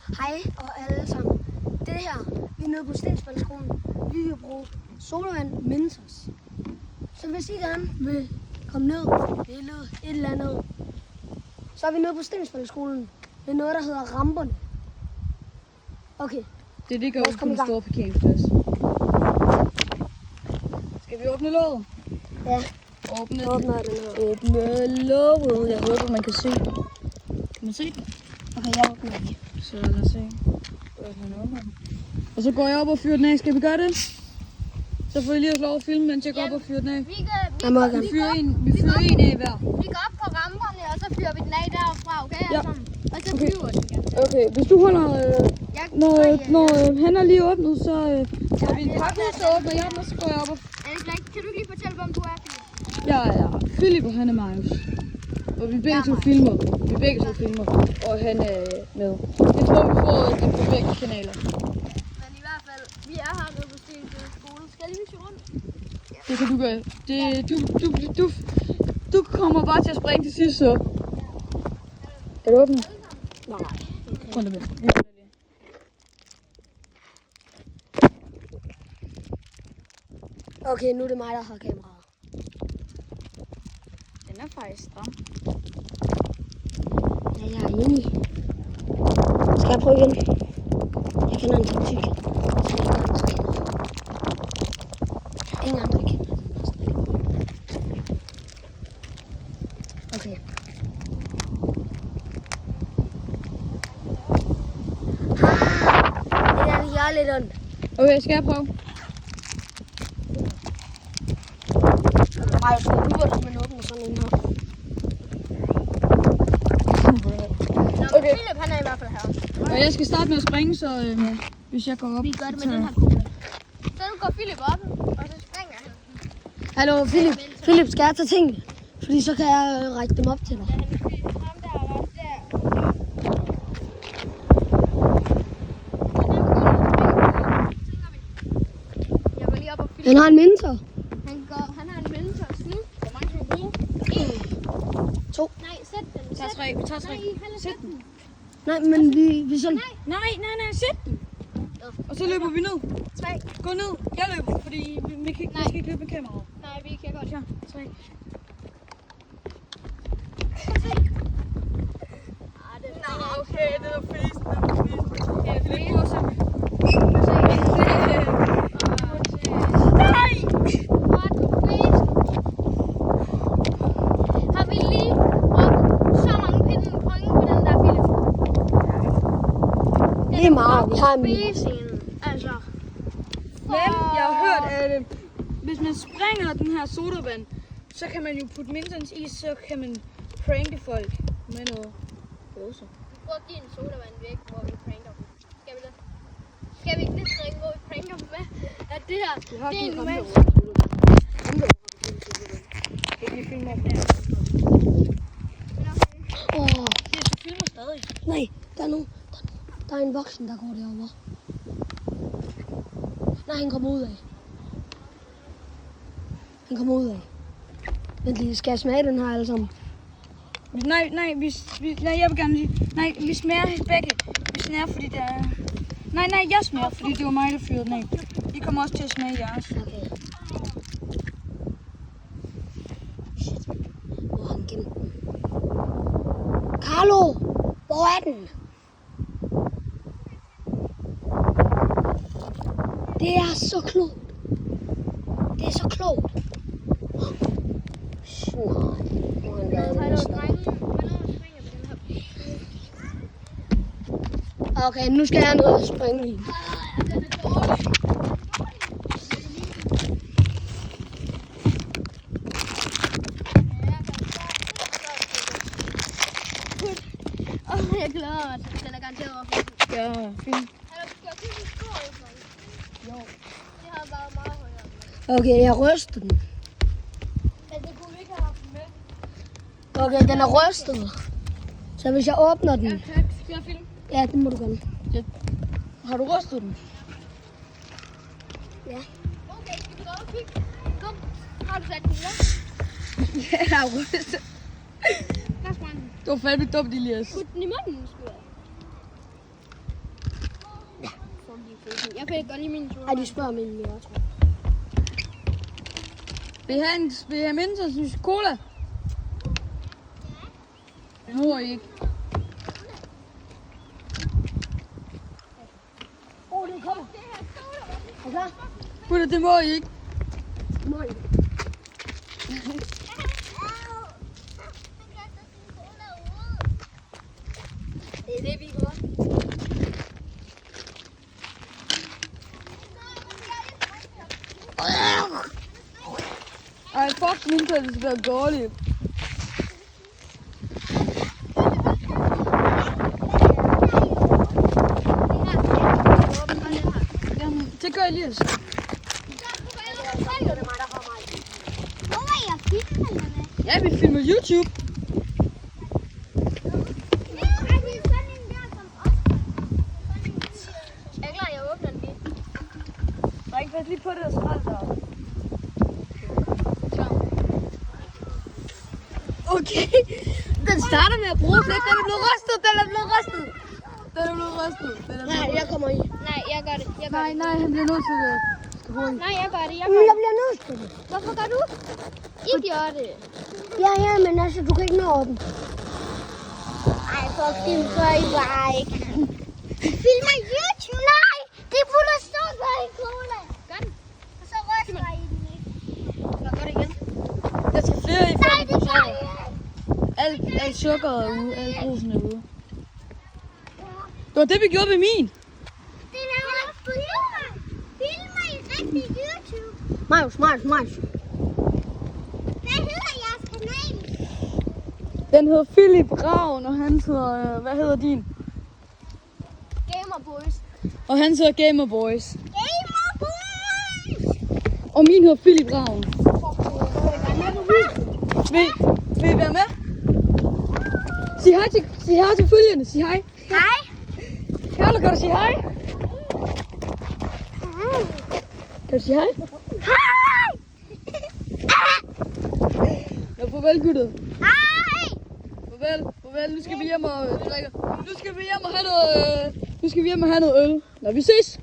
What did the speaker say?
Hej og alle sammen. Det her, vi er nede på Stensbalskolen. Vi vil bruge sodavand Mentos. Så hvis I gerne vil komme ned, dele ud, et eller andet, så er vi nede på Stensbalskolen. Det er noget, der hedder Ramperne. Okay. Det ligger ude på den store parkeringsplads. Skal vi åbne låget? Ja. Åbne låget. Jeg håber, man kan se den. Kan man se den? Okay, jeg åbner den. Så lad os se. Og så går jeg op og fyrer den af. Skal vi gøre det? Så får I lige lov at filme, mens jeg går op og fyrer den af. Vi fyrer en af hver. Vi går op på ramperne, og så fyrer vi den af derfra, okay? Ja. Og så flyver den. Okay, hvis du holder... Når han er lige åbnet, så er vi en pakke, så åbner jeg den, og så går jeg op og... Kan du lige fortælle, hvem du er? Jeg er Philip, og han er Marius. Og vi begge to filmer. Og han er med. Jeg tror, vi får det på begge kanaler. Men i hvert fald, vi er her nede på Stensbalskolen skole. Skal jeg lige vise rundt? Ja. Det kan du gøre. Du kommer bare til at springe til sidst, så. Er du åbnet? Nej. Kom med. Okay, nu er det mig, der har kameraet. Den er faktisk stram. Ja, jeg er enig. Skal jeg prøve igen? Jeg kender en taktik. Ingen andre kender den. Okay. Det er lidt ondt. Okay, skal jeg prøve? Nej, jeg tror, man åbner sådan en her. Okay. Philip, han er i hvert fald her. Og jeg skal starte med at springe, så hvis jeg går op... Vi gør det med den her kugle. Så nu går Philip op, og så springer han. Hallo, Philip. Philip, skal jeg tage tingene? Fordi så kan jeg række dem op til dig. Han har en mentor. Han har en Mentos nu. Hvor mange skal du bruge? 2. Nej, sæt den. Vi tager 3. Nej, Sæt den. Nej, men vi sådan... Nej, sæt den. Og så løber vi ned. 3. Gå ned. Jeg løber, fordi vi kan ikke løbe med kameraet. Nej, vi kan godt. Ja, 3. Okay, det er fest. Ja, det går så. Nej! Har vi lige brugt så mange point på den der, Philip? Det er meget. Vi har en Altså. Men jeg har hørt, at hvis man springer den her sodavand, så kan man jo putte Mentos i, så kan man pranke folk med noget dåser. Prøv din sodavand væk, hvor vi pranker dem. Skal vi det? Skal vi ikke lidt drikke, hvor vi pranker dem med? At det her, det er en normalt. Det filmer op her. Det filmer stadig. Nej, der er en voksen, der går derovre. Nej, han kommer ud af. Vent lige, skal jeg smage den her alle sammen? Nej, jeg vil gerne lige... Nej, vi smager begge. Vi smager, fordi det er... Nej, jeg smager, fordi det var mig, der fyrede den af. Vi kommer også til at smage jeres. Okay. Shit. Hvor har han gemt den? Carlo! Hvor er den? Det er så klogt. Nej. Okay, nu skal jeg ned og springe i. Jeg glæder mig. Den er garanteret over. Ja, fint. Jo. Det har været meget højere. Okay, jeg ryster den. Men det kunne vi ikke have haft med. Okay, den er rystet. Så hvis jeg åbner den... Skal jeg filme? Ja, det må du gøre. Har du rystet den? Ja. Okay, skal vi gå og kigge? Kom. Har du sat den i? Ja, jeg har rystet. Hvad sprang den? Det var fandme dumt, Elias. Put den i munden, sgu da. om de er fede. Jeg kan godt lide mine sodavand. Ej, de spørger min mere, tror jeg. Vil I have Mentos cola? Det må I ikke. Det kommer. Er du klar? Putte, det må I ikke. Må I? Det er det, vi gør. Ej, fuck Mentos, det skal være dårligt. Jamen, det gør Elias. Ja, vi filmer YouTube. Jeg er klar, jeg åbner den lige. Dreng, pas lige på det og skrald deroppe. Okay, den starter med at bruge flæk. Den er blevet rystet, den er blevet rystet. Nej, jeg kommer i. Nej, jeg gør det. Jeg gør det. Nej, han bliver nødt til det. Nej, jeg gør det. Men jeg bliver nødt til det. Hvorfor gør du? I gør det. Ja, men altså, du kan ikke nå den. Ej, for film gør I bare ikke. Filmer YouTube? Nej, det er putter sukker i cola. Gør den. Og så ryster I den ikke. Så gør det igen. Der skal flere i Nej, det gør I ikke. Alt sukkeret er ude. Alt brusen er ude. Det var det, vi gjorde ved min. Det laver filmer I rigtig YouTube? Marius. Hvad hedder jeres kanal? Den hedder Philip Ravn, og han hedder... hvad hedder din? Gamer Boys. Og han hedder Gamer Boys. Gamer Boys! Og min hedder Philip Ravn. Vil I være med? Sig hej til følgende. Sig hej. Hej. Carla, kan du sige hej? Kan du sige hej? Hej! Ja, farvel, gutter. Hej! Farvel. Nu skal vi hjem og drikke. Nu skal vi hjem og have noget øl. Nå, vi ses.